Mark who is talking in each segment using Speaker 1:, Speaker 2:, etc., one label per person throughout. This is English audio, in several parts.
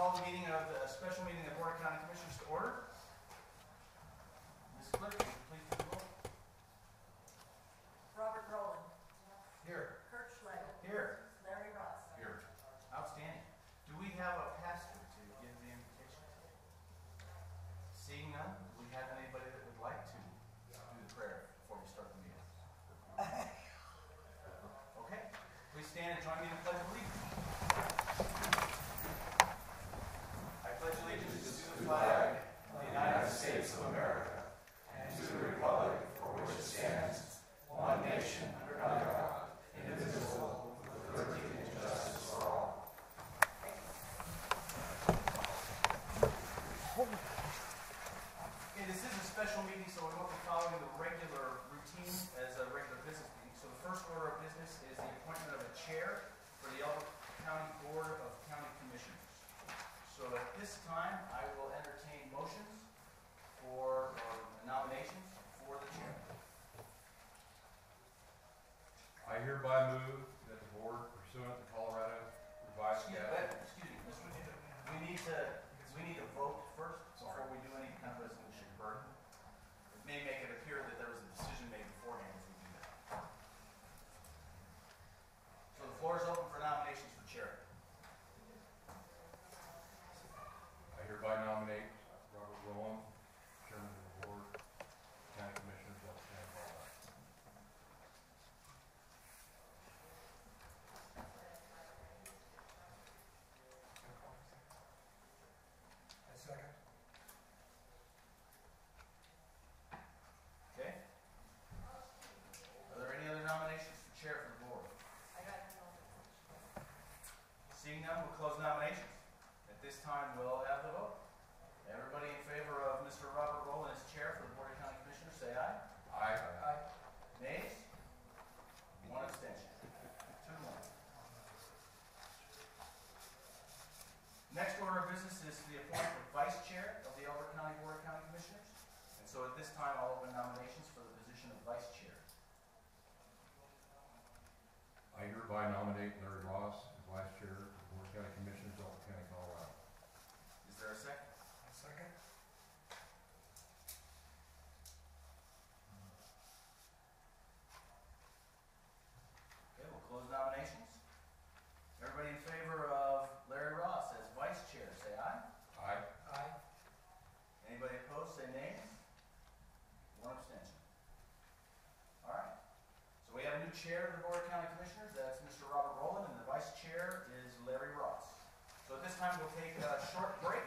Speaker 1: call the meeting of the special meeting of the Board of County Commissioners to order. Ms. Clerk, will you please do the roll?
Speaker 2: Robert Rowland.
Speaker 1: Here.
Speaker 2: Kurt Schlegel.
Speaker 1: Here.
Speaker 2: Larry Ross.
Speaker 1: Here. Outstanding. Do we have a pastor to give the invitation? Seeing none, do we have anybody that would like to do the prayer before we start the meeting? Okay. Please stand and join me in the Pledge of Allegiance. I pledge allegiance to the flag of the United States of America and to the republic for which it stands, one nation under God, indivisible, with liberty and justice for all. Okay, this is a special meeting, so we won't be following the regular routine as a regular business meeting. So the first order of business is the appointment of a chair for the Elbert County Board of County Commissioners. So at this time, I will entertain motions for nominations for the chair.
Speaker 3: I hereby move that the board, pursuant to Colorado revised statute.
Speaker 1: Excuse me, Mr. We need to vote first before we do any kind of resolution. It may make it appear that there was a decision made beforehand if we do that. So the floor is open for nominations for chair.
Speaker 3: I hereby nominate Robert Rowland, Chairman of the Board, County Commissioners of the County of Colorado.
Speaker 4: I second.
Speaker 1: Okay. Are there any other nominations for chair for the board?
Speaker 2: I got no.
Speaker 1: Seeing none, we'll close nominations. At this time, we'll have the vote. Everybody in favor of Mr. Robert Rowland as chair for the Board of County Commissioners, say aye.
Speaker 3: Aye.
Speaker 4: Aye.
Speaker 1: Nays? One abstention. 2-1. Next order of business is the appointment of vice chair of the Elbert County Board of County Commissioners. And so at this time, I'll open nominations for the position of vice chair.
Speaker 3: I hereby nominate Larry Ross as Vice Chair of the Board of County Commissioners of the County of Colorado.
Speaker 1: Is there a second?
Speaker 4: I second.
Speaker 1: Okay, we'll close nominations. Everybody in favor of Larry Ross as vice chair, say aye.
Speaker 3: Aye.
Speaker 4: Aye.
Speaker 1: Anybody opposed, say nay. One abstention. All right. So we have a new chair of the Board of County Commissioners. That's Mr. Robert Rowland, and the vice chair is Larry Ross. So at this time, we'll take a short break,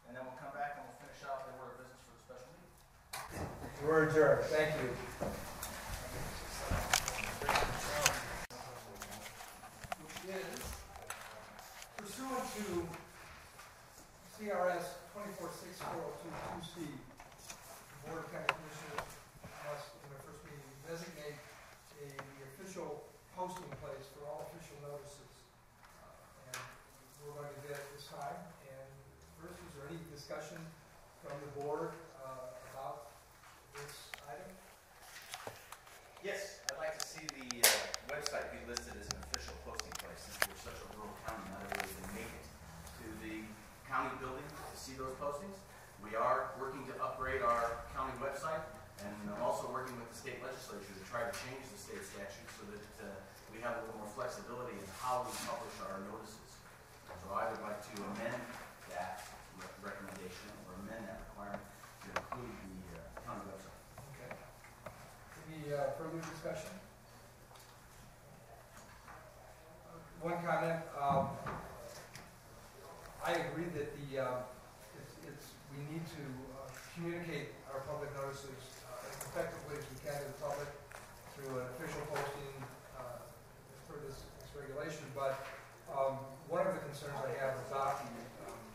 Speaker 1: and then we'll come back and we'll finish out the order of business for the special meeting.
Speaker 4: We're adjourned. Thank you. Which is pursuant to CRS 2464022C, the Board of County Commissioners must, in their first meeting, designate the official posting place for all official notices. And we're going to do that at this time. And first, is there any discussion from the board about this item?
Speaker 1: Yes, I'd like to see the website be listed as an official posting place. Since we're such a rural county, not everybody can make it to the county building to see those postings. We are working to upgrade our county website, and I'm also working with the state legislature to try to change the state statute so that we have a little more flexibility in how we publish our notices. So I would like to amend that recommendation or amend that requirement to include the county website.
Speaker 4: Okay. Any further discussion? One comment. I agree that we need to communicate our public notices as effectively as we can to the public through an official posting for this regulation. But one of the concerns I have about the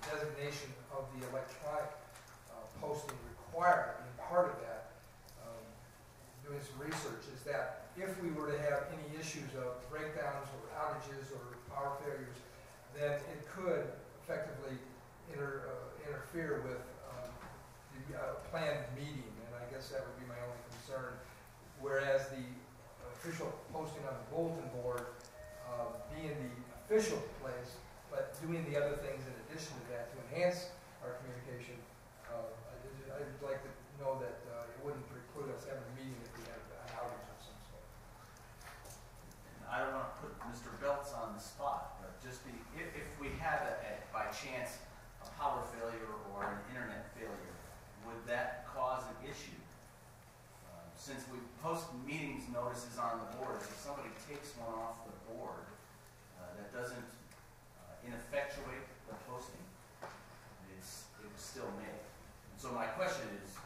Speaker 4: designation of the electronic posting requirement, being part of that, doing some research, is that if we were to have any issues of breakdowns or outages or power failures, then it could effectively interfere with the planned meeting, and I guess that would be my only concern. Whereas the official posting on the bulletin board, being the official place, but doing the other things in addition to that to enhance our communication, I'd like to know that it wouldn't preclude us having a meeting if we had an outage of some sort.
Speaker 1: And I don't want to put Mr. Belts on the spot, but just if we had by chance a power failure or an internet failure, would that cause an issue? Since we post meetings notices on the board, if somebody takes one off the board, that doesn't ineffectuate the posting. It was still made. And so my question is,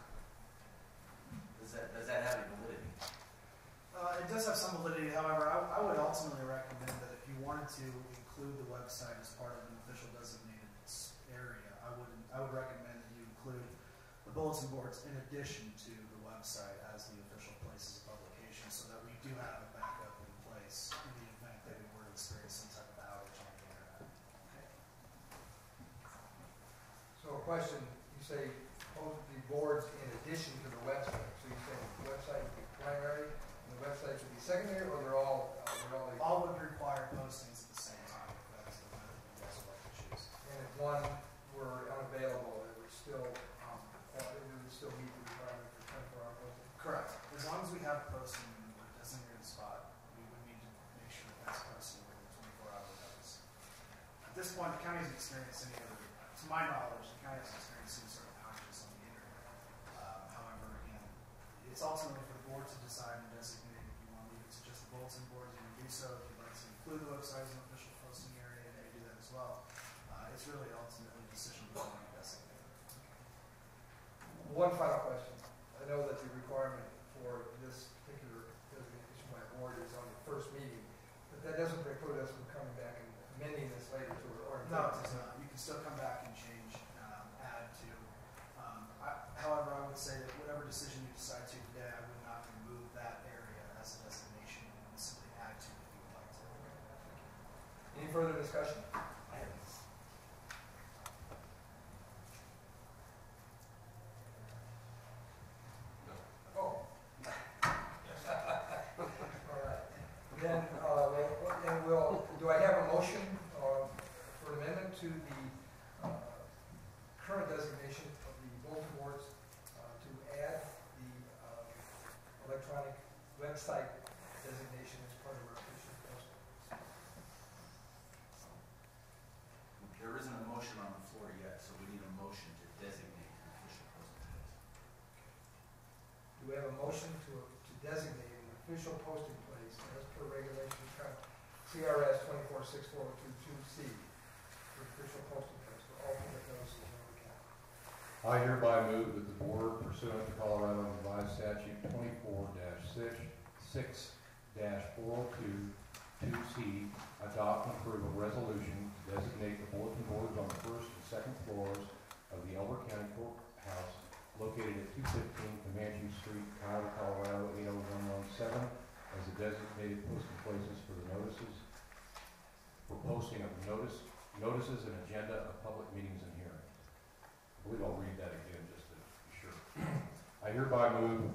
Speaker 1: does that have any validity?
Speaker 2: It does have some validity. However, I would ultimately recommend that if you wanted to include the website as part of an official designated area, I would recommend that you include the bulletin boards in addition to the website as the official places of publication, so that we do have a backup in place in the event that we were to experience some type of outage on the internet.
Speaker 1: Okay.
Speaker 4: So a question, you say post the boards in addition to the website. So you say the website would be primary and the website would be secondary, or they're all
Speaker 2: All would require postings at the same time, if that's the method you guys would like to choose.
Speaker 4: and if one were unavailable, it would still meet the requirement for 24-hour posting?
Speaker 2: Correct. As long as we have a posting in the designated spot, we would need to make sure that that's posted within 24-hour notice. At this point, the county hasn't experienced any other, to my knowledge, the county hasn't experienced any sort of outages on the internet. However, again, it's ultimately for the board to decide and designate if you want to leave it to just the bulletin boards, you can do so. If you'd like to include the website as an official posting area, you may do that as well. It's really ultimately a decision of the board to designate.
Speaker 4: One final question. I know that the requirement for this particular designation by board is on the first meeting, but that doesn't preclude us from coming back and amending this later to or
Speaker 2: No, it does not. You can still come back and change, add to. However, I would say that whatever decision you decide to today, I would not remove that area as a designation and would simply add to it if you would like to.
Speaker 4: Any further discussion?
Speaker 1: I have
Speaker 4: Oh. All right. Then, do I have a motion for amendment to the current designation of the bulletin boards to add the electronic website designation as part of our official posting?
Speaker 1: There isn't a motion on the floor yet, so we need a motion to designate an official posting place.
Speaker 4: Do we have a motion to designate an official posting place as per regulation CRS 246422C for official posting place for all public notices in the county?
Speaker 3: I hereby move that the board pursuant to Colorado Revised Statute 24-6-402-2C adopt and approve a resolution to designate the bulletin boards on the first and second floors of the Elbert County Courthouse located at 215 Comanche Street, Kiowa, Colorado 80117 as the designated posting places for the posting of notices and agenda of public meetings and hearings. I believe I'll read that again just to be sure. I hereby move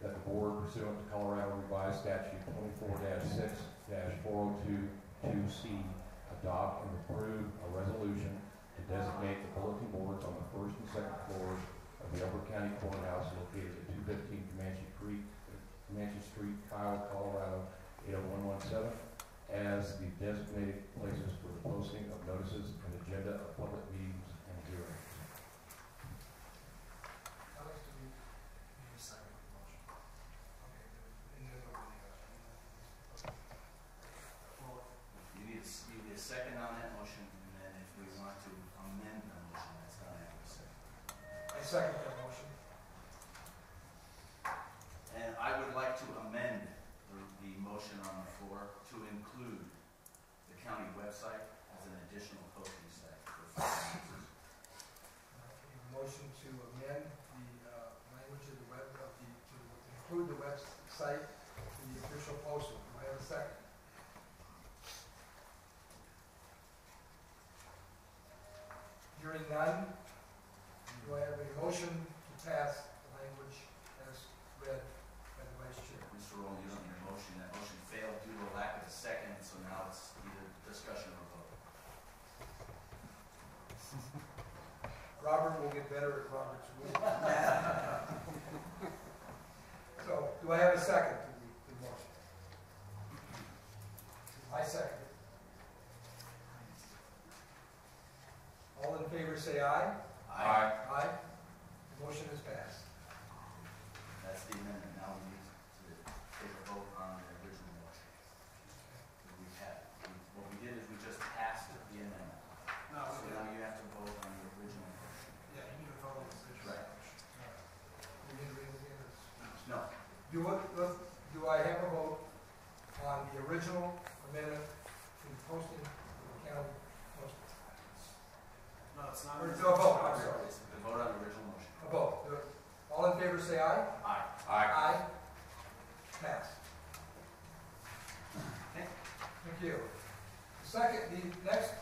Speaker 3: that the board pursuant to Colorado Revised Statute 24-6-402-2C adopt and approve a resolution to designate the bulletin boards on the first and second floors of the Elbert County Courthouse located at 215 Comanche Street, Kiowa, Colorado 80117 as the designated places for the posting of notices and agenda of public meetings and hearings.
Speaker 4: Alex, do you?
Speaker 2: Need a second for the motion.
Speaker 4: Okay, and then nobody else.
Speaker 2: Well,
Speaker 1: You need a second on that motion, and then if we want to amend the motion, that's not after a second.
Speaker 4: I second that motion.
Speaker 1: And I would like to amend the motion on the floor to include the county website as an additional posting site for finances.
Speaker 4: Motion to amend the language of the to include the website in the official posting. Do I have a second? Hearing none, do I have a motion to pass the language as read by the vice chair?
Speaker 1: Mr. Rowland, you don't need a motion. That motion failed due to a lack of a second, so now it's either discussion or vote.
Speaker 4: Robert will get better at Robert's rules. So, do I have a second to the motion? I second it. All in favor say aye.
Speaker 3: Aye.
Speaker 4: Aye. The motion is passed.
Speaker 1: That's the amendment. Now we need to take a vote on the original motion. What we did is we just passed the amendment.
Speaker 2: No,
Speaker 1: So now you have to vote on the original motion.
Speaker 2: yeah, you need to vote on this.
Speaker 1: Right.
Speaker 4: We need to read it again.
Speaker 1: No.
Speaker 4: Do I have a vote on the original amendment to the posting of the county posting?
Speaker 2: No, it's not.
Speaker 4: Or no, a vote, I'm sorry.
Speaker 1: It's the vote on the original motion.
Speaker 4: A vote. All in favor say aye.
Speaker 1: Aye.
Speaker 4: Aye. Pass.
Speaker 1: Okay.
Speaker 4: Thank you. The next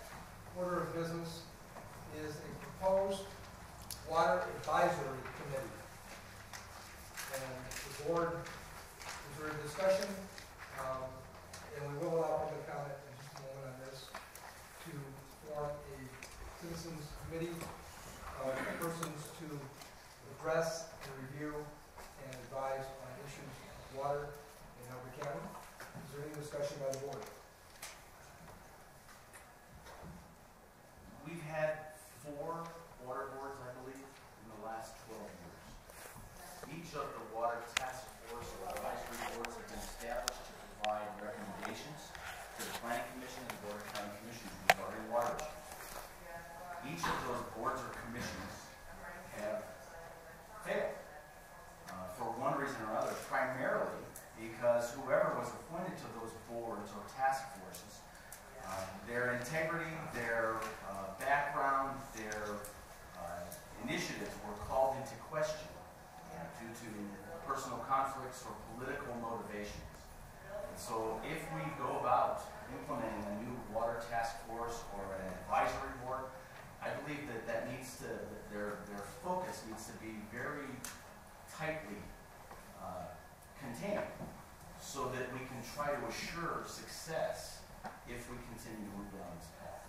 Speaker 4: order of business is a proposed water advisory committee. And the board is there a discussion, and we will allow public comment in just a moment on this, to form a citizens committee of persons to address and review and advise on issues of water in Elbert County. Is there any discussion by the board?
Speaker 1: We've had 4 water boards, I believe, in the last 12 years. Each of the water task force or advisory boards have been established to provide recommendations to the planning commission and the board of county commissioners regarding water issues. Each of those boards or commissions have failed for one reason or other, primarily because whoever was appointed to those boards or task forces, their integrity, their background, their initiatives were called into question due to personal conflicts or political motivations. And so if we go about implementing a new water task force or an advisory board, I believe that needs to, their focus needs to be very tightly contained so that we can try to assure success if we continue to move down this path.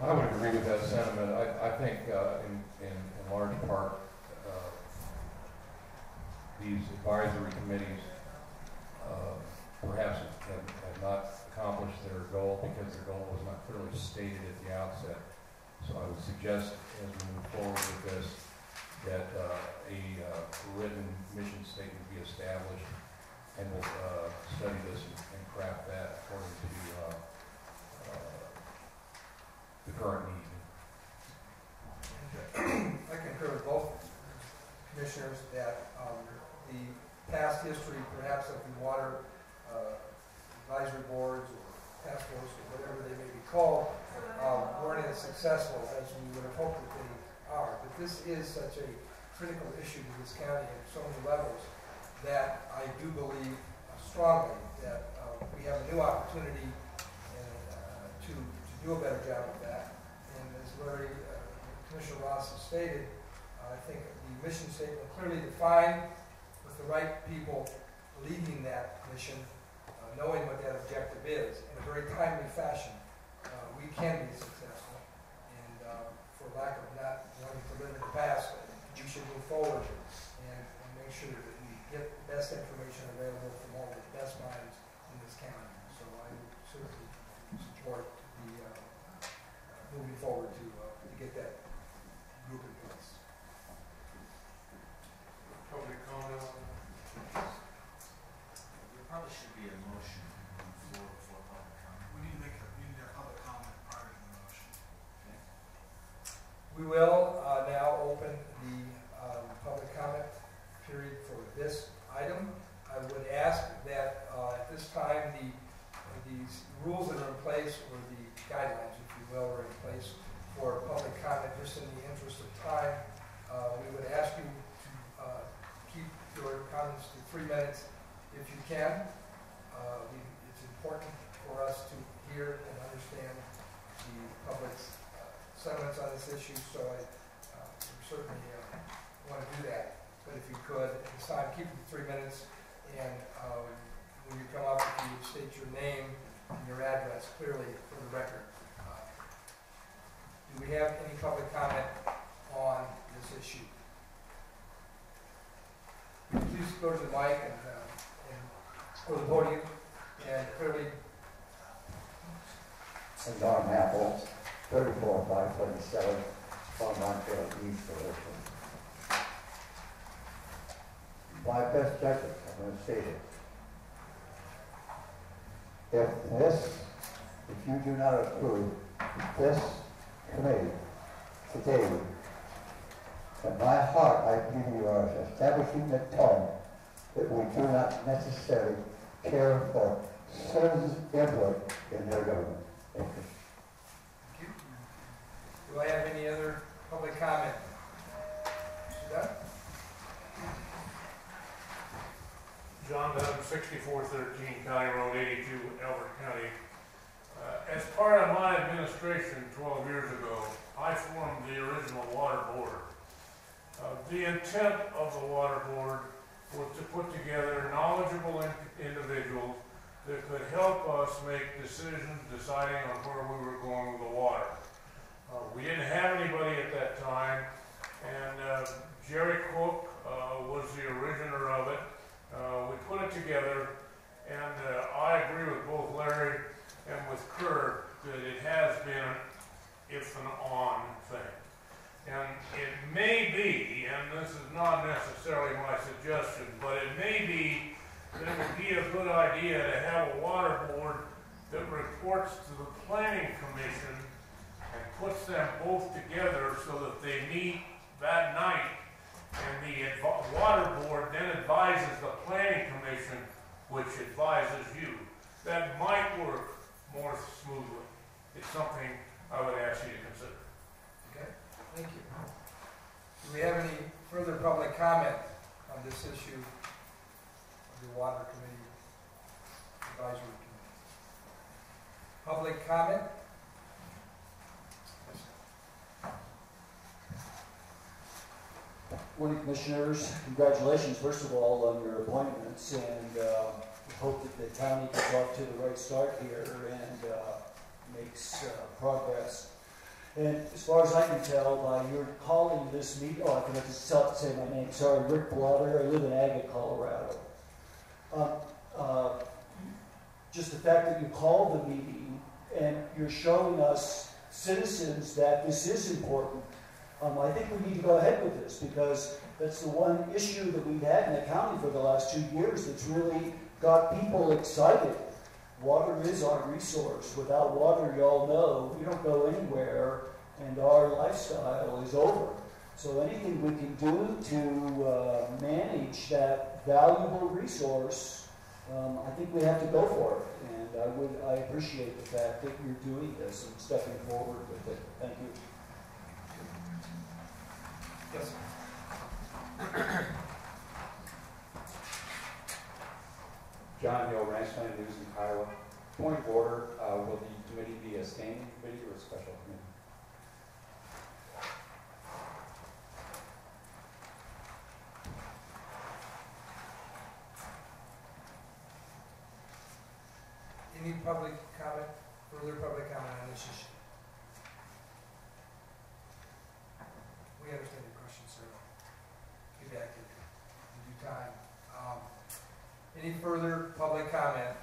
Speaker 3: I would agree with that sentiment. I think in large part these advisory committees perhaps have not accomplished their goal because their goal was not clearly stated at the outset. So I would suggest as we move forward with this that a written mission statement be established, and we'll study this and craft that according to the current need.
Speaker 4: I concur with both commissioners that the past history, perhaps of the water advisory boards or task force or whatever they may be called, weren't as successful as we would have hoped that they are. But this is such a critical issue to this county at so many levels that I do believe strongly that we have a new opportunity to do a better job of that. And as Larry, Commissioner Ross has stated, I think the mission statement clearly defined with the right people leading that mission, knowing what that objective is in a very timely fashion, we can be successful. And for lack of not wanting to live in the past, we should move forward and make sure that we get the best information available from all the best minds in this county. So I would certainly support the moving forward to get that group in place.
Speaker 5: Public comment on that?
Speaker 1: There probably should be a motion for public comment.
Speaker 2: We need a public comment prior to the motion.
Speaker 1: Okay.
Speaker 4: We will now open the public comment period for this item. I would ask that at this time these rules that are in place, or the guidelines, if you will, are in place for public comment. Just in the interest of time, we would ask you to keep your comments to 3 minutes if you can. It's important for us to hear and understand the public's sentiments on this issue, so I certainly want to do that. But if you could, at this time, keep it to 3 minutes, and when you come up, if you would state your name and your address clearly for the record. Do we have any public comment on this issue? Please go to the mic and go to the podium and clearly.
Speaker 6: And Don Apple, 34,537, from Montreal East Solution. My best judgment, I'm going to say this. If you do not approve this committee today, in my heart, I believe you are establishing the tone that we do not necessarily care for citizens' input in their government. Thank you.
Speaker 4: Thank you. Do I have any other public comment? Mr. Dunn?
Speaker 5: John Dunn, 6413 County Road 82, Elbert County. As part of my administration 12 years ago, I formed the original water board. The intent of the water board was to put together knowledgeable individuals that could help us make decisions deciding on where we were going with the water. We didn't have anybody at that time, and Jerry Cook was the originator of it. We put it together, and I agree with both Larry and with Kurt that it has been if and on thing. And it may be, and this is not necessarily my suggestion, but it may be that it would be a good idea to have a water board that reports to the planning commission and puts them both together so that they meet that night, and the water board then advises the planning commission, which advises you. That might work more smoothly. It's something I would ask you to consider.
Speaker 4: Okay, thank you. Do we have any further public comment on this issue of the Water Committee Advisory Committee? Public comment?
Speaker 7: Morning, Commissioners. Congratulations, first of all, on your appointments, and we hope that the county gets off to the right start here and makes progress. And as far as I can tell by your calling this meeting, I forgot to say my name, sorry, Rick Blotter. I live in Agate, Colorado. Just the fact that you called the meeting and you're showing us citizens that this is important. I think we need to go ahead with this because that's the one issue that we've had in the county for the last 2 years that's really got people excited. Water is our resource. Without water, you all know, we don't go anywhere and our lifestyle is over. So anything we can do to manage that valuable resource, I think we have to go for it. And I appreciate the fact that you're doing this and stepping forward with it. Thank you.
Speaker 4: Yes.
Speaker 8: John Hill, Ranchland News in Kiowa. Point of order, will the committee be a standing committee or a special committee?
Speaker 4: Any public comment, further public comment on this issue? We understand your question, sir. Get back to you in due time. Any further public comment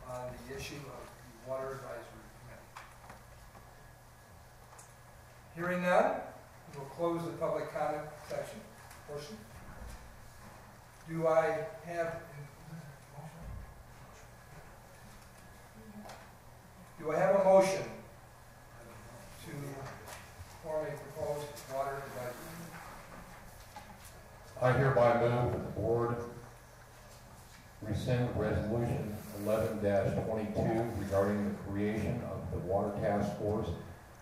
Speaker 4: on the issue of the Water Advisory Committee? Hearing none, we'll close the public comment section portion. Do I have a motion to form a proposed water advisory?
Speaker 3: I hereby move that the board rescind resolution 11-22 regarding the creation of the water task force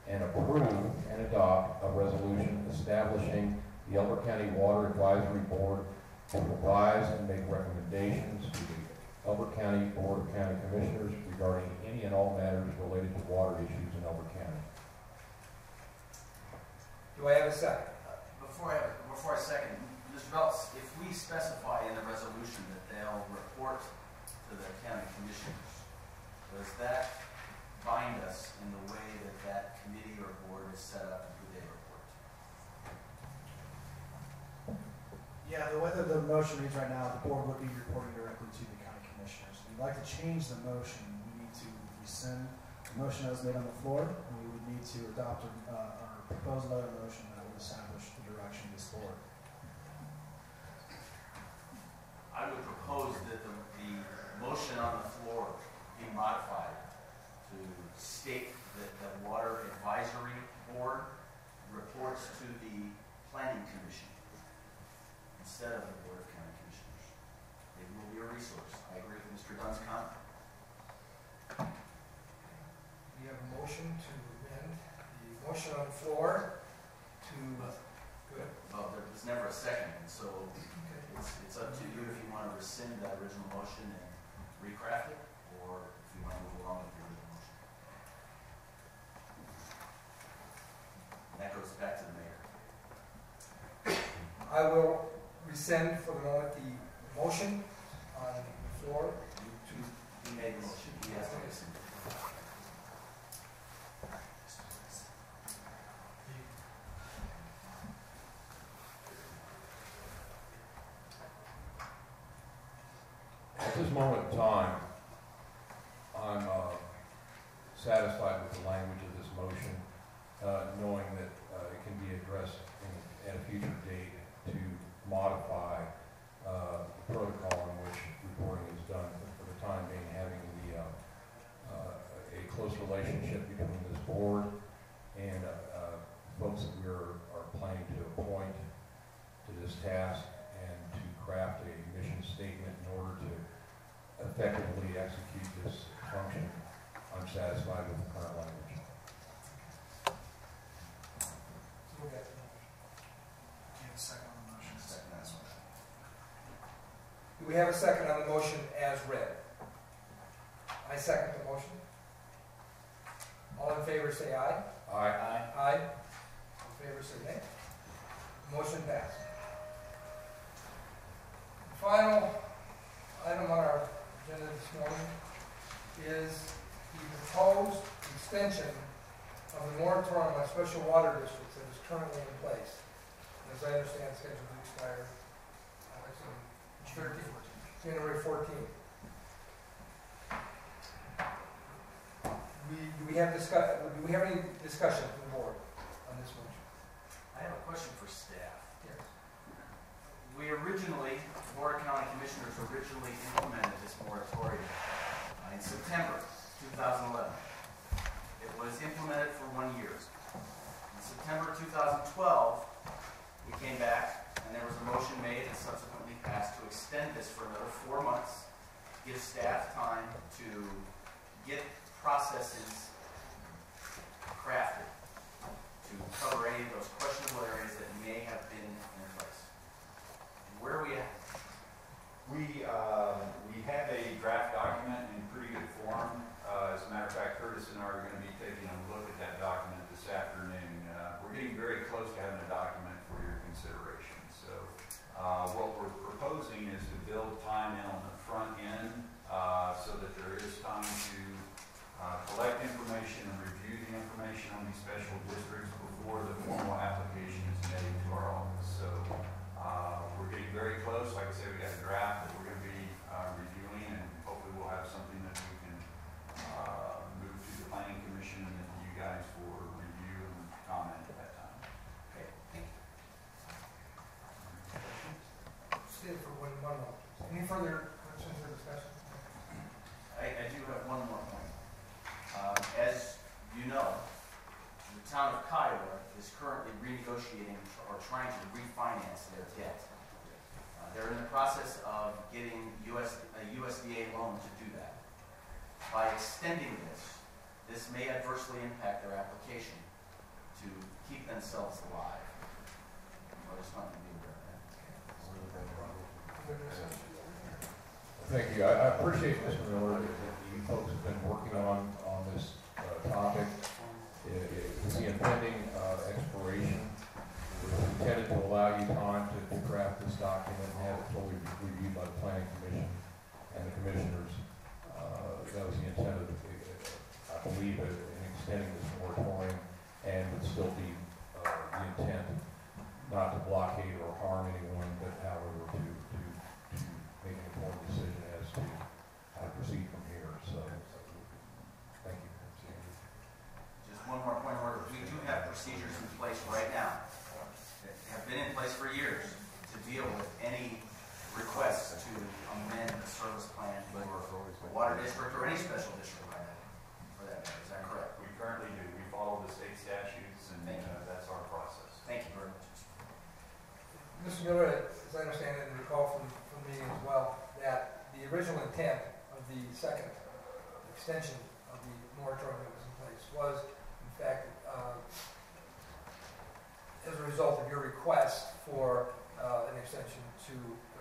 Speaker 3: and approve and adopt a resolution establishing the Elbert County Water Advisory Board to revise and make recommendations to the Elbert County Board of County Commissioners regarding any and all matters related to water issues in Elbert County.
Speaker 4: Do I have a second?
Speaker 1: Before I second, Mr. Belts, if we specify in the resolution that they'll report to the county commissioners, does that bind us in the way that that committee or board is set up
Speaker 2: Yeah, the way that the motion reads right now, the board would be reporting directly to the county commissioners. If we'd like to change the motion, we need to rescind the motion that was made on the floor, and we would need to adopt or propose another motion that would establish the direction of this board.
Speaker 1: I would propose that the motion on the floor be modified to state that the Water Advisory Board reports to the Planning Commission instead of the Board of County Commissioners. It will be a resource. I agree with Mr. Dunn's comment.
Speaker 4: We have a motion to amend the motion on the floor to, good.
Speaker 1: Well, there was never a second, and so
Speaker 4: Okay.
Speaker 1: it's up to you if you want to rescind that original motion and recraft it, or if you want to move along with the original motion. And that goes back to the mayor.
Speaker 4: I will rescind for the moment the motion on the floor.
Speaker 1: He made the motion. He has to rescind.
Speaker 3: At this moment in time, I'm satisfied with the language of this motion, knowing that it can be addressed at a future date to modify the protocol in which reporting is done. But for the time being, having a close relationship between this board and folks that we are planning to appoint to this task and to craft a mission statement in order to effectively execute this function, I'm satisfied with the current language.
Speaker 2: Do you have a second on the motion? Second, that's one.
Speaker 4: Do we have a second on the motion as read? I second the motion. All in favor say aye.
Speaker 3: Aye.
Speaker 4: Aye. All in favor say nay. Motion passed. The final item on our agenda this morning is the proposed extension of the moratorium on special water districts that is currently in place. As I understand, scheduled to expire January 14th. Do we have any discussion from the board on this motion?
Speaker 1: I have a question for staff.
Speaker 4: Yes.
Speaker 1: We originally, the Board of County Commissioners originally implemented this moratorium in September 2011. It was implemented for 1 year. In September 2012, we came back and there was a motion made and subsequently passed to extend this for another 4 months, give staff time to get processes crafted to cover any of those questionable areas that may have been in place. And where are we at?
Speaker 9: We have a draft document in pretty good form. As a matter of fact, Curtis and I are going to be taking a look at that document this afternoon. We're getting very close to having a document for your consideration. So what we're proposing is to build time in on the front end so that there is time to collect information and review the information on these special districts before the formal application is made to our office. So we're getting very close. Like I said, we got a draft that we're going to be reviewing, and hopefully we'll have something that we can move to the Planning Commission and then to you guys for review and comment at that time.
Speaker 1: Okay, thank you.
Speaker 4: Stay for one moment. Any further questions or discussion?
Speaker 1: I do have one more point. As you know, the Town of Kiowa is currently renegotiating or trying to refinance their debt. They're in the process of getting a USDA loan to do that. By extending this may adversely impact their application to keep themselves alive. I just wanted to be aware of that.
Speaker 3: Thank you. I appreciate, Mr. Miller, that you folks have been working on this topic. It's the impending expiration. It's intended to allow you time to craft this document and have it fully reviewed by the Planning Commission and the Commissioners. That was the intent of, I believe, in extending this moratorium, and would still be the intent not to blockade or harm anyone, but however
Speaker 1: any special district by that, for that matter. Is that correct?
Speaker 9: We currently do. We follow the state statutes, and that's our process.
Speaker 1: Thank you very much.
Speaker 4: Mr. Miller, as I understand it and recall from the meeting as well, that the original intent of the second extension of the moratorium that was in place was, in fact, as a result of your request for an extension to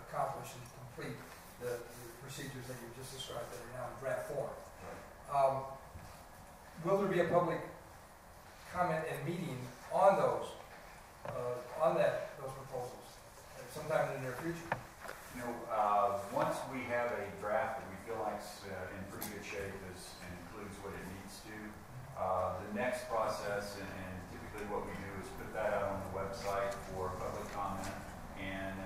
Speaker 4: accomplish and complete the procedures that you just described that are now in draft form. Will there be a public comment and meeting on those proposals sometime in the near future?
Speaker 9: You know, once we have a draft that we feel like is in pretty good shape and includes what it needs to, the next process, and typically what we do is put that out on the website for public comment, and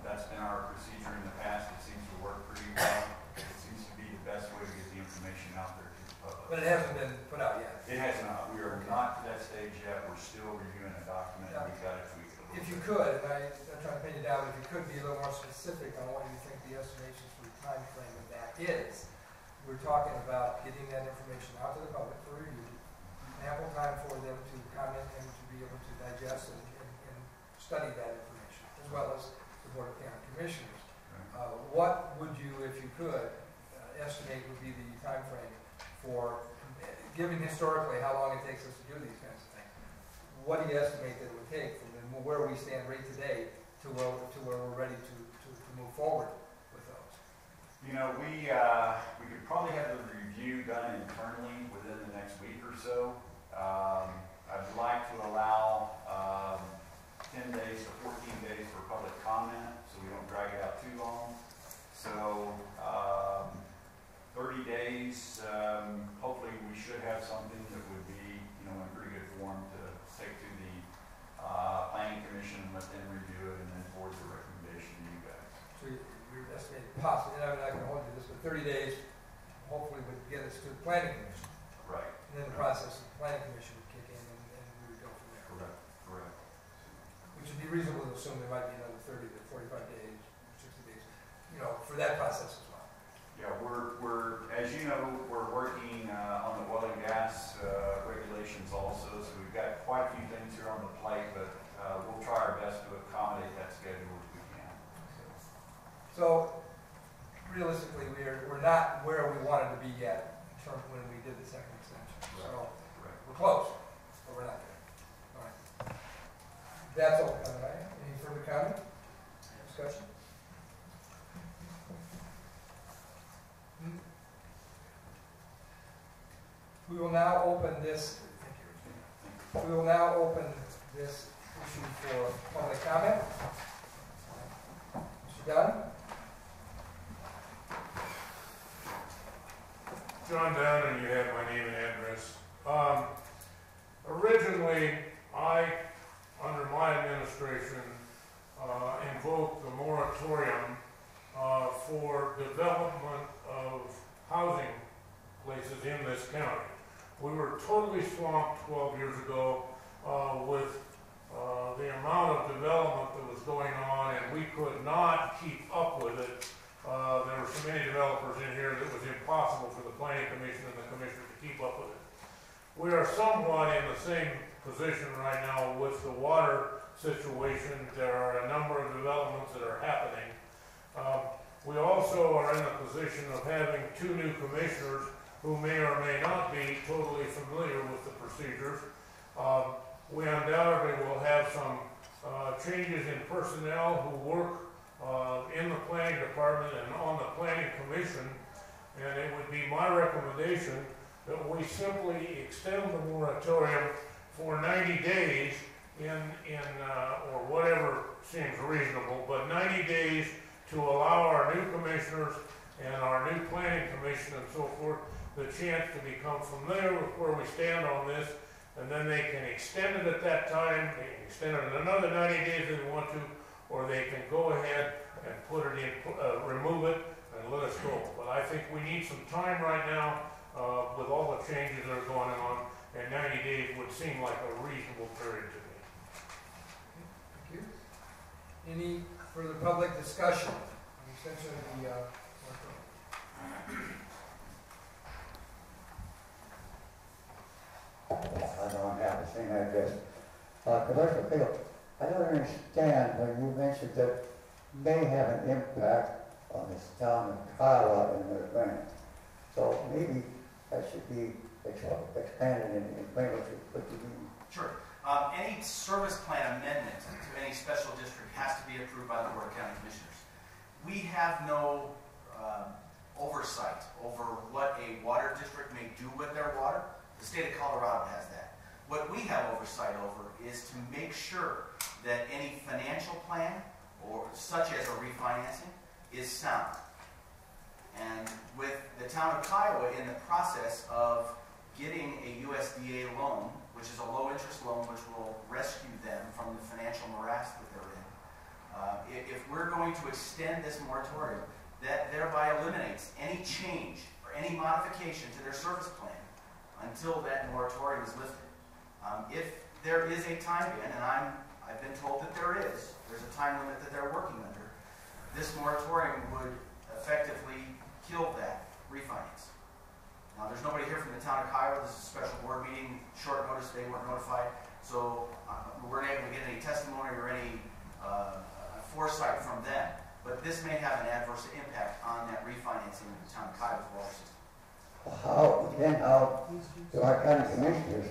Speaker 9: that's been our procedure in the past. It seems to work pretty well. It seems to be the best way to get the information out there to the public.
Speaker 4: But it hasn't been put out yet.
Speaker 9: It has not. We are not to that stage yet. We're still reviewing a document.
Speaker 4: Yeah.
Speaker 9: We've got to tweak it a little
Speaker 4: If you
Speaker 9: bit.
Speaker 4: could, and I'm trying to pin you down, if you could be a little more specific on what you think the estimations for the time frame of that is. We're talking about getting that information out to the public for review, ample time for them to comment and to be able to digest and study that information, as well as the Board of County Commissioners. What would you, if you could, estimate would be the time frame for, given historically how long it takes us to do these kinds of things? What do you estimate that it would take from where we stand right today to where we're ready to move forward with those?
Speaker 9: You know, we could probably have the review done internally within the next week or so. I'd like to allow 10 days to 14 days for public comment, so we don't drag it out too long. So 30 days, hopefully we should have something that would be, you know, in pretty good form to take to the Planning Commission and let them review it and then forward the recommendation to you guys.
Speaker 4: So you're estimating possibly, and I'm not going to hold you to this, but 30 days hopefully would get us to the Planning Commission.
Speaker 9: Right.
Speaker 4: And then the process of the Planning Commission would kick in and we would go from there.
Speaker 9: Correct. Correct.
Speaker 4: Which would be reasonable to assume there might be another 30 to 45 days, 60 days, you know, for that process as well.
Speaker 9: Yeah, we're as you know, we're working on the oil and gas regulations also, so we've got quite a few things here on the plate, but we'll try our best to accommodate that schedule as we can.
Speaker 4: So realistically, we're not where we wanted to be yet in terms of when we did the second extension. So we're close, but we're not there. All right. That's all comment I have. Any further comment? Discussion? We will now open this. We will now open this issue for public comment. Mr. Dunn?
Speaker 5: John Dunn, and you have my name and address. Originally, under my administration, invoked the moratorium for development of housing places in this county. We were totally swamped 12 years ago with the amount of development that was going on, and we could not keep up with it. There were so many developers in here that it was impossible for the Planning Commission and the Commissioner to keep up with it. We are somewhat in the same position right now with the water situation. There are a number of developments that are happening. We also are in the position of having 2 new commissioners who may or may not be totally familiar with the procedures. We undoubtedly will have some changes in personnel who work in the planning department and on the planning commission, and it would be my recommendation that we simply extend the moratorium for 90 days or whatever seems reasonable, but 90 days to allow our new commissioners and our new planning commission and so forth the chance to become familiar with where we stand on this, and then they can extend it at that time. They can extend it another 90 days if they want to, or they can go ahead and put it in, remove it, and let us go. But I think we need some time right now with all the changes that are going on, and 90 days would seem like a reasonable period to me.
Speaker 4: Thank you. Any further public discussion on the extension of the moratorium?
Speaker 6: I don't have the same address. Commercial field, I don't understand when you mentioned that may have an impact on this town of Kiowa and their grant. So maybe that should be expanded and explain what you mean.
Speaker 1: Sure. Any service plan amendment to any special district has to be approved by the Board of County Commissioners. We have no oversight over what a water district may do with their water. The state of Colorado has that. What we have oversight over is to make sure that any financial plan, or such as a refinancing, is sound. And with the town of Kiowa in the process of getting a USDA loan, which is a low-interest loan which will rescue them from the financial morass that they're in, if we're going to extend this moratorium, that thereby eliminates any change or any modification to their service plan until that moratorium is lifted. If there is a time ban, and I've been told that there's a time limit that they're working under, this moratorium would effectively kill that refinance. Now, there's nobody here from the town of Kiowa. This is a special board meeting, short notice, they weren't notified, so we weren't able to get any testimony or any foresight from them. But this may have an adverse impact on that refinancing of the town of Kiowa's water system.
Speaker 6: How do our county commissioners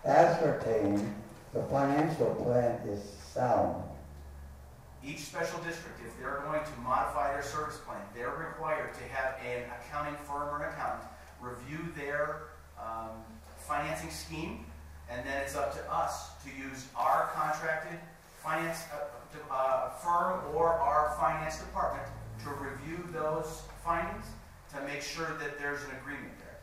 Speaker 6: ascertain the financial plan is sound?
Speaker 1: Each special district, if they're going to modify their service plan, they're required to have an accounting firm or an accountant review their financing scheme, and then it's up to us to use our contracted finance firm or our finance department to review those findings to make sure that there's an agreement there.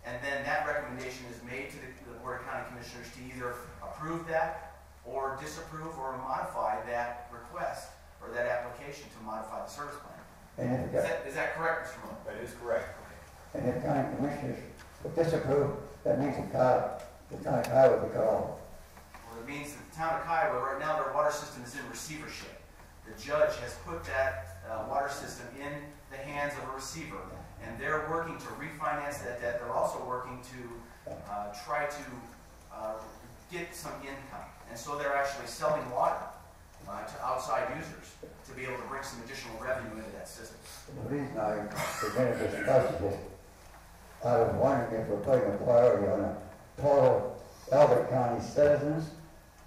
Speaker 1: And then that recommendation is made to the Board of County Commissioners to either approve that or disapprove or modify that request or that application to modify the service plan. Is that correct, Mr. Moore?
Speaker 9: That is correct.
Speaker 6: And if county commissioners would disapprove, that means the town of Kiowa would be cut off.
Speaker 1: Well, it means that the town of Kiowa, right now their water system is in receivership. The judge has put that water system in the hands of a receiver, and they're working to refinance that debt. They're also working to try to get some income. And so they're actually selling water to outside users to be able to bring some additional revenue into that system.
Speaker 6: The reason I presented this question is I was wondering if we're putting a priority on a total Elbert County citizens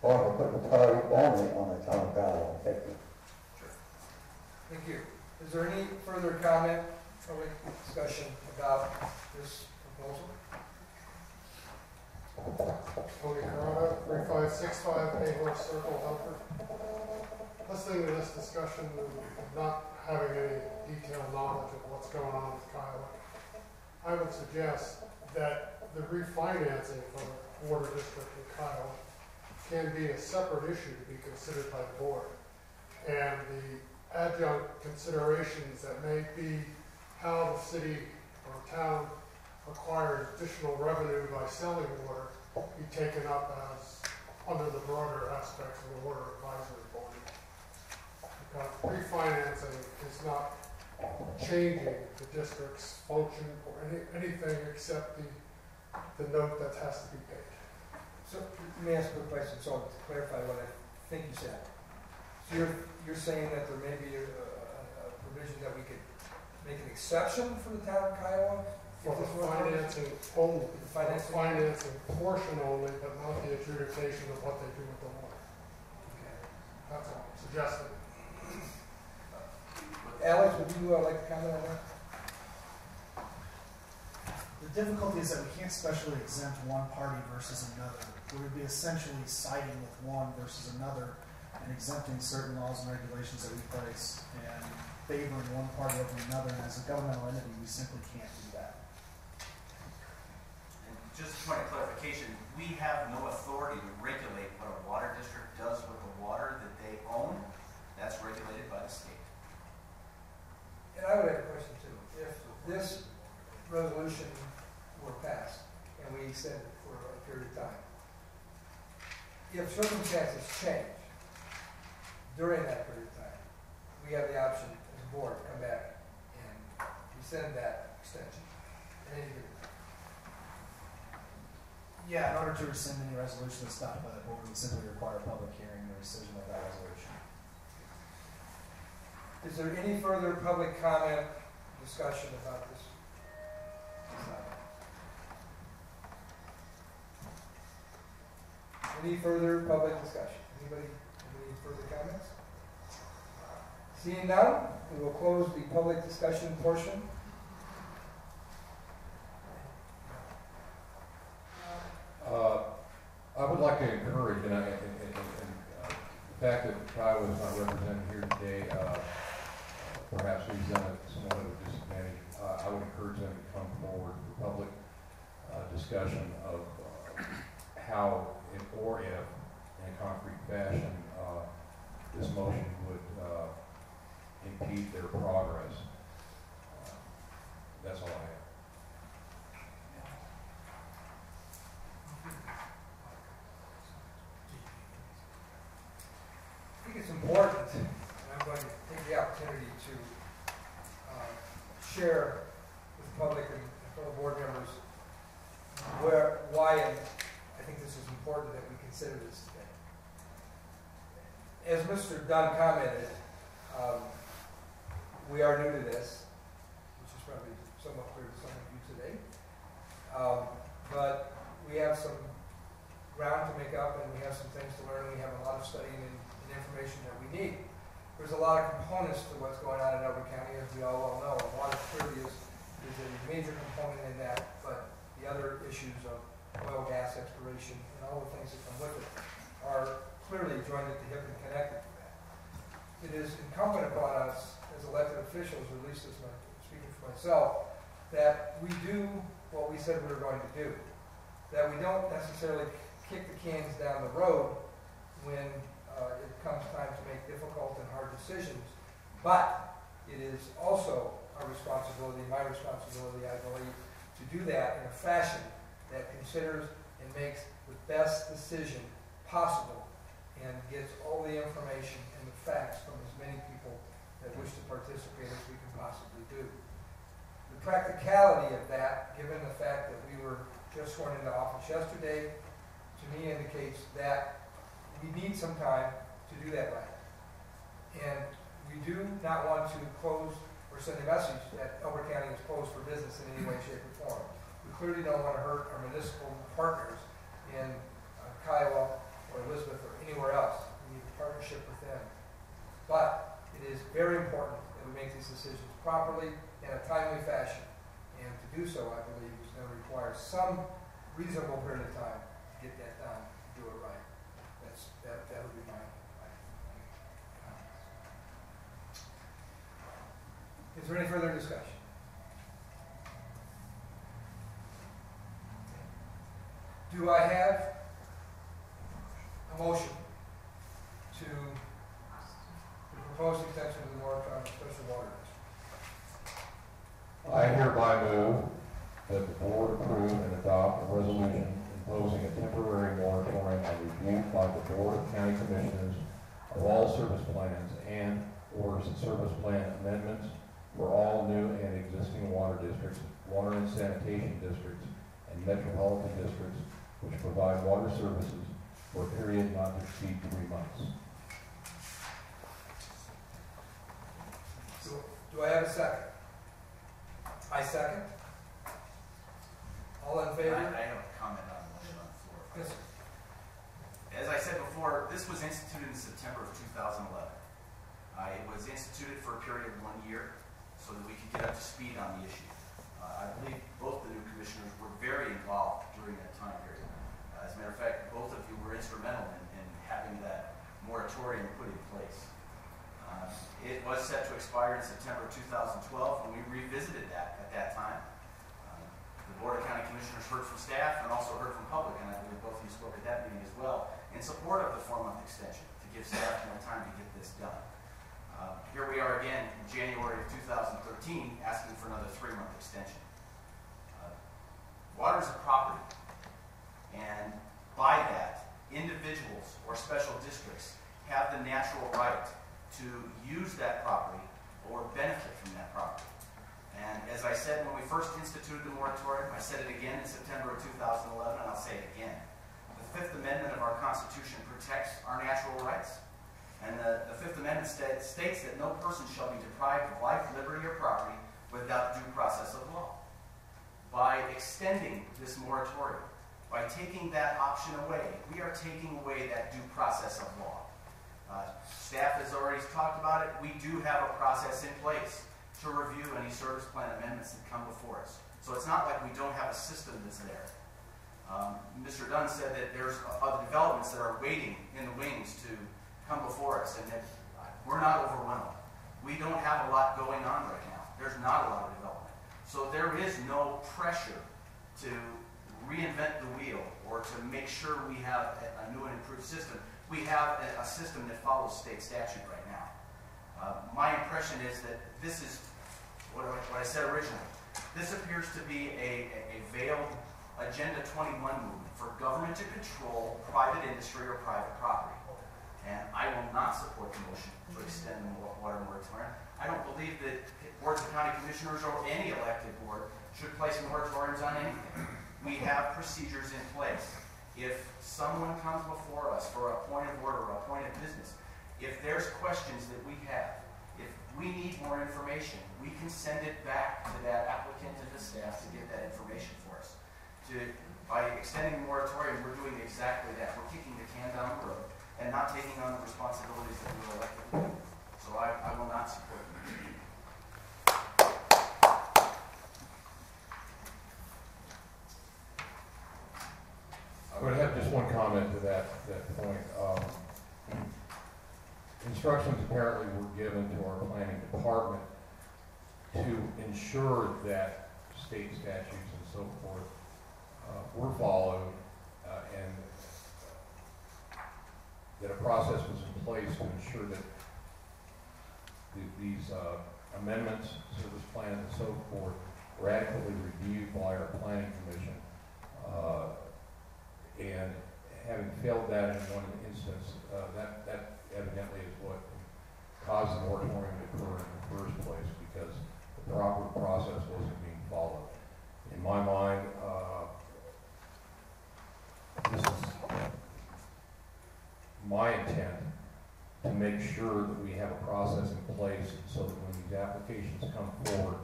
Speaker 6: or if we're putting a priority only on the town of Kiowa. Thank you.
Speaker 1: Sure.
Speaker 4: Thank you. Is there any further comment or discussion about this proposal?
Speaker 10: Tony Corona, 3565 Bayhorse Circle, Elbert. Listening to this discussion and not having any detailed knowledge of what's going on with Kiowa, I would suggest that the refinancing for the water district in Kiowa can be a separate issue to be considered by the board. And the adjunct considerations that may be how the city or town acquires additional revenue by selling water be taken up as under the broader aspects of the water advisory board. Because refinancing is not changing the district's function or anything except the note that has to be paid.
Speaker 4: So let me ask a quick question, so to clarify what I think you said. So you're saying that there may be a provision that we could make an exception for the town of Kiowa?
Speaker 10: For the financing only,
Speaker 4: The financing?
Speaker 10: financing portion only, but not the adjudication of what they do with the water.
Speaker 4: Okay.
Speaker 10: That's all I'm suggesting.
Speaker 4: Alex, would you like to comment on that?
Speaker 2: The difficulty is that we can't specially exempt one party versus another. We would be essentially siding with one versus another and exempting certain laws and regulations that we place and favoring one party over another. And as a governmental entity, we simply can't do that.
Speaker 1: And just a point of clarification, we have no authority to regulate what a water district does with the water that they own. That's regulated by the state.
Speaker 4: And I would have a question too. If this resolution were passed and we extend it for a period of time, if circumstances change during that period of time, we have the option as a board to come back and rescind that extension at any given time.
Speaker 2: Yeah, in order to rescind any resolution that's adopted by the board, we simply require a public hearing and rescission of that resolution.
Speaker 4: Is there any further public comment, discussion about this? Any further public discussion? Anybody, any further comments? Seeing none, we will close the public discussion portion.
Speaker 3: I would like to encourage, and the fact that Kiowa is not represented here today, perhaps he's done it somewhat of a disadvantage. I would encourage them to come forward for public discussion of how, or if, in a concrete fashion, this motion would impede their progress. That's all I have.
Speaker 4: I think it's important, and I'm going to take the opportunity to share with the public and fellow board members why I think this is important that we consider this today. As Mr. Dunn commented, we are new to this, which is probably somewhat clear to some of you today. But we have some ground to make up, and we have some things to learn, and we have a lot of studying and information that we need. There's a lot of components to what's going on in Elbert County, as we all well know. Water clearly is a major component in that, but the other issues of oil, gas exploration, and all the things that come with it are clearly joined at the hip and connected to that. It is incumbent upon us as elected officials, or at least as speaking for myself, that we do what we said we were going to do. That we don't necessarily kick the cans down the road when it comes time to make difficult and hard decisions, but it is also our responsibility, my responsibility, I believe, to do that in a fashion that considers and makes the best decision possible and gets all the information and the facts from as many people that wish to participate as we can possibly do. The practicality of that, given the fact that we were just sworn into office yesterday, to me indicates that we need some time to do that right. And we do not want to close or send a message that Elbert County is closed for business in any way, shape, or form. We clearly don't want to hurt our municipal partners in Kiowa or Elizabeth or anywhere else. We need a partnership with them. But it is very important that we make these decisions properly in a timely fashion. And to do so, I believe, is going to require some reasonable period of time to get that done, to do it right. That would be my comments. Is there any further discussion? Do I have a motion to the proposed extension of the moratorium special water district?
Speaker 3: I hereby move that the board approve and adopt a resolution imposing a temporary moratorium on review by the Board of County Commissioners of all service plans and or service plan amendments for all new and existing water districts, water and sanitation districts, and metropolitan districts which provide water services for a period not to exceed 3 months.
Speaker 4: Do I have a second? I second. All in favor?
Speaker 1: I have a comment on the motion on the floor.
Speaker 4: Yes, sir.
Speaker 1: As I said before, this was instituted in September of 2011. It was instituted for a period of 1 year so that we could get up to speed on the issue. I believe both the new commissioners were very involved during that time period. As a matter of fact, both of you were instrumental in having that moratorium put in place. It was set to expire in September of 2012, and we revisited that at that time. The Board of County Commissioners heard from staff and also heard from public, and I believe both of you spoke at that meeting as well, in support of the 4-month extension to give staff more time to get this done. Here we are again in January of 2013 asking for another 3-month extension. Water is a property, and by that, individuals or special districts have the natural right to use that property or benefit from that property. And as I said when we first instituted the moratorium, I said it again in September of 2011, and I'll say it again. The Fifth Amendment of our Constitution protects our natural rights. And the Fifth Amendment states that no person shall be deprived of life, liberty, or property without due process of law. By extending this moratorium, by taking that option away, we are taking away that due process of law. Staff has already talked about it. We do have a process in place to review any service plan amendments that come before us. So it's not like we don't have a system that's there. Mr. Dunn said that there's other developments that are waiting in the wings to come before us, and that we're not overwhelmed. We don't have a lot going on right now. There's not a lot of development. So there is no pressure to reinvent the wheel or to make sure we have a new and improved system. We have a system that follows state statute right now. My impression is that this is what I said originally. This appears to be a veiled Agenda 21 movement for government to control private industry or private property. And I will not support the motion to extend the water moratorium. I don't believe that boards of county commissioners or any elected board should place moratoriums on anything. We have procedures in place. If someone comes before us for a point of order or a point of business, if there's questions that we have, if we need more information, we can send it back to that applicant and the staff to get that information for us. By extending the moratorium, we're doing exactly that. We're kicking the can down the road and not taking on the responsibilities that we were elected to do. So I will not support it.
Speaker 3: I would have just one comment to that point. Instructions apparently were given to our planning department to ensure that state statutes and so forth were followed and that a process was in place to ensure that these amendments, service plans, and so forth were adequately reviewed by our planning commission. And having failed that in one instance, that evidently is what caused the moratorium to occur in the first place, because the proper process wasn't being followed. In my mind, this is my intent to make sure that we have a process in place so that when these applications come forward,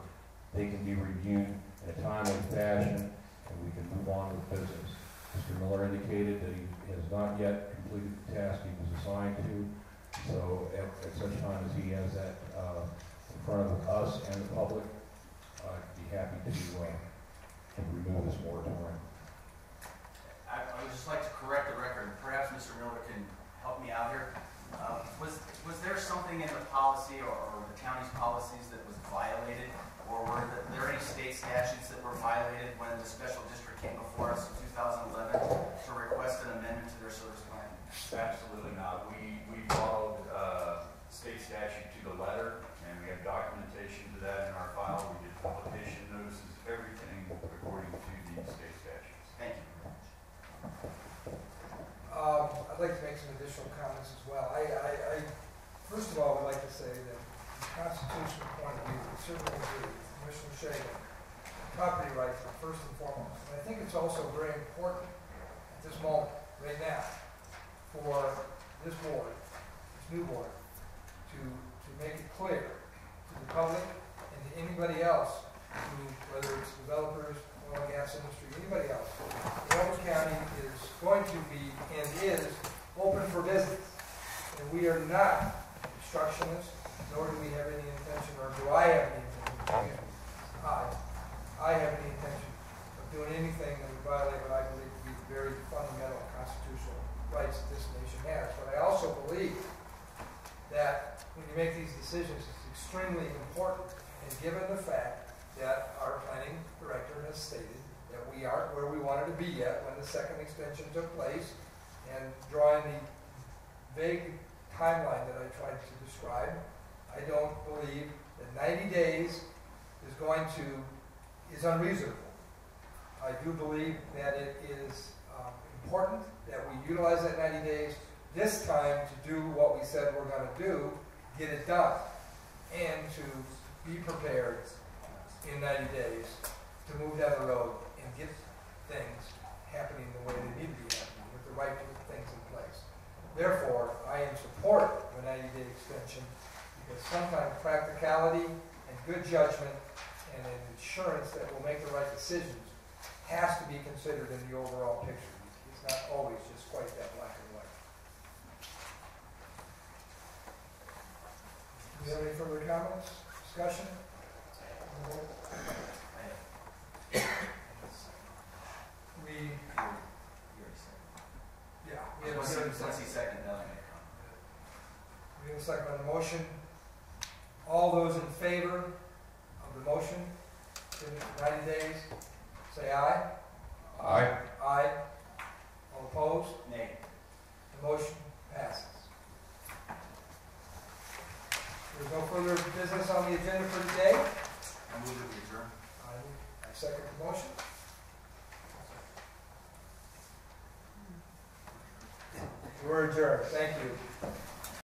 Speaker 3: they can be reviewed in a timely fashion and we can move on with business. Mr. Miller indicated that he has not yet completed the task he was assigned to, so at such time as he has that in front of us and the public, I'd be happy to remove this moratorium.
Speaker 1: I would just like to correct the record. Perhaps Mr. Miller can help me out here. Was there something in the policy or the county's policies that was violated, or were there any state statutes that were violated when the special district came before us in 2011 to request an amendment to their service plan?
Speaker 9: Absolutely not. We followed state statute to the letter, and we have documentation to that in our file. We did publication notices, everything according to the state statutes.
Speaker 1: Thank you.
Speaker 4: I'd like to make some additional comments as well. I first of all would like to say that from a constitutional point of view, we certainly agree with Commissioner Schlegel. Property rights are first and foremost. And I think it's also very important at this moment, right now, for this board, this new board, to make it clear to the public and to anybody else who, whether it's developers, oil and gas industry, anybody else, Elbert County is going to be and is open for business. And we are not obstructionists, nor do we have any intention, or do I have any intention, I have any intention of doing anything that would violate what I believe to be the very fundamental constitutional rights that this nation has. But I also believe that when you make these decisions, it's extremely important, and given the fact that our planning director has stated that we aren't where we wanted to be yet when the second extension took place, and drawing the vague timeline that I tried to describe, I don't believe that 90 days is unreasonable. I do believe that it is important that we utilize that 90 days this time to do what we said we're going to do, get it done, and to be prepared in 90 days to move down the road and get things happening the way they need to be happening, with the right things in place. Therefore, I am support of a 90-day extension, because sometimes practicality and good judgment and an assurance that we'll make the right decisions has to be considered in the overall picture. It's not always just quite that black and white. Do you have any further comments, discussion? We have a
Speaker 1: Once he seconded, then I make a comment.
Speaker 4: We have a second on the motion. All those in favor of the motion, 90 days, say aye.
Speaker 3: Aye.
Speaker 4: Aye. All opposed?
Speaker 1: Nay.
Speaker 4: The motion passes. There's no further business on the agenda for today.
Speaker 1: I move that we adjourn.
Speaker 4: I second the motion. We're adjourned. Thank you.